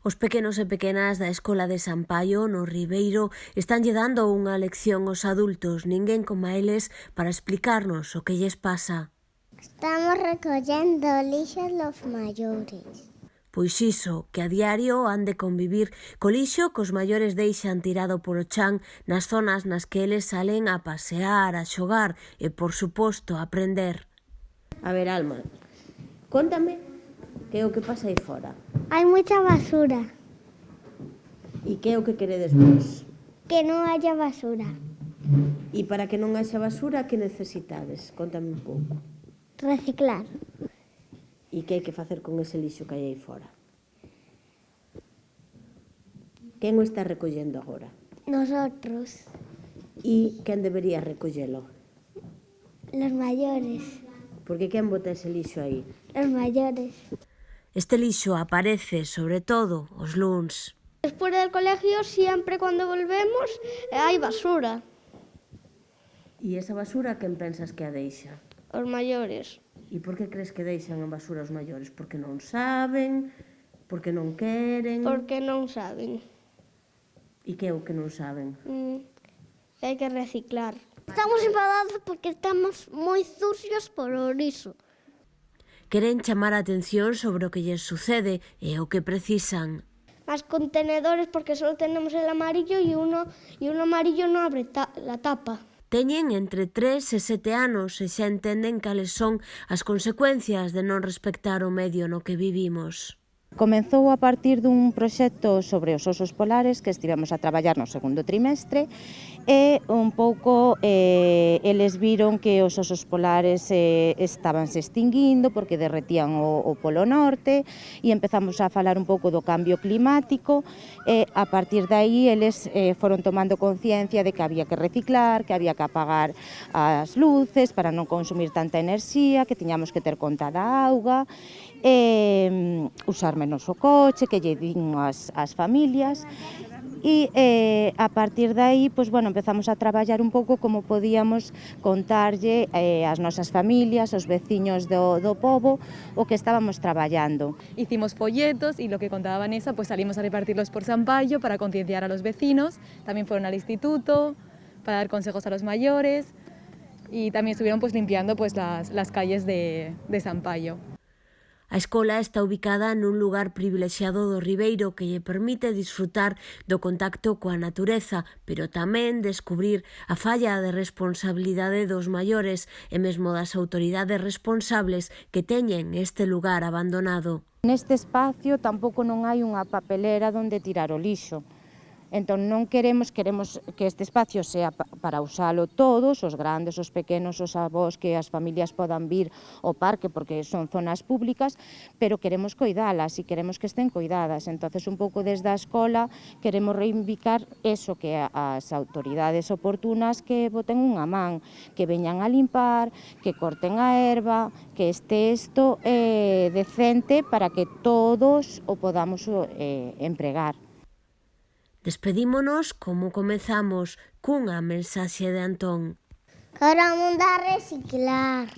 Os pequenos e pequenas da Escola de San Paio, no Ribeiro, estanlle dando unha lección aos adultos, ninguén coma eles, para explicarnos o que lles pasa. Estamos recollendo lixo los maiores. Pois iso, que a diario han de convivir co lixo que os maiores deixan tirado polo chan nas zonas nas que eles salen a pasear, a xogar e, por suposto, a aprender. A ver, Alma, cóntame que é o que pasa aí fora. Hai moita basura. E que é o que queredes vos? Que non haya basura. E para que non haxa basura, que necesitades? Cóntame un pouco. Reciclar. E que hai que facer con ese lixo que hai aí fora? Quen o está recollendo agora? Nosotros, E quen debería recollelo? los mayores. Porque quen bota ese lixo aí? Los mayores. Este lixo aparece, sobre todo, os luns. Después del colegio, siempre cuando volvemos, hay basura. E esa basura quen pensas que a deixa? Los mayores. E por que crees que deixan a basura os maiores? Porque non saben? Porque non queren? Porque non saben. E que é o que non saben? Hay que reciclar. Estamos enfadados porque estamos moi sucios por iso. Queren chamar a atención sobre o que lles sucede e o que precisan. Más contenedores porque solo tenemos el amarillo y uno amarillo no abre la tapa. Teñen entre 3 e 7 anos e xa entenden cales son as consecuencias de non respectar o medio no que vivimos. Comezou a partir dun proxecto sobre os osos polares que estivemos a traballar no segundo trimestre e un pouco eles viron que os osos polares estaban se extinguindo porque derretían o polo norte e empezamos a falar un pouco do cambio climático e a partir de aí eles foron tomando conciencia de que había que reciclar, que había que apagar as luces para non consumir tanta enerxía, que tiñamos que ter conta da auga, usar menos o coche, que lle din as familias e a partir de aí, pues, bueno, empezamos a traballar un pouco como podíamos contarlle ás nosas familias, aos veciños do pobo, o que estábamos traballando. Hicimos folletos y lo que contaba Vanessa, pues salimos a repartirlos por San Paio para concienciar a los vecinos, también fueron al instituto para dar consejos a los mayores y también estuvieron pues limpiando pues las calles de San Paio. A escola está ubicada nun lugar privilexiado do Ribeiro que lle permite disfrutar do contacto coa natureza, pero tamén descubrir a falla de responsabilidade dos maiores e mesmo das autoridades responsables que teñen este lugar abandonado. Neste espacio tampouco non hai unha papelera onde tirar o lixo. Entón non queremos que este espacio sea para usalo todos, os grandes, os pequenos, os avós, que as familias podan vir ao parque porque son zonas públicas, pero queremos coidalas e queremos que estén coidadas. Entonces un pouco desde a escola queremos reivindicar eso, que as autoridades oportunas que boten unha man, que veñan a limpar, que corten a herba, que este isto decente para que todos o podamos empregar. Despedímonos como comezamos, cunha mensaxe de Antón. Que ahora o mundo a reciclar.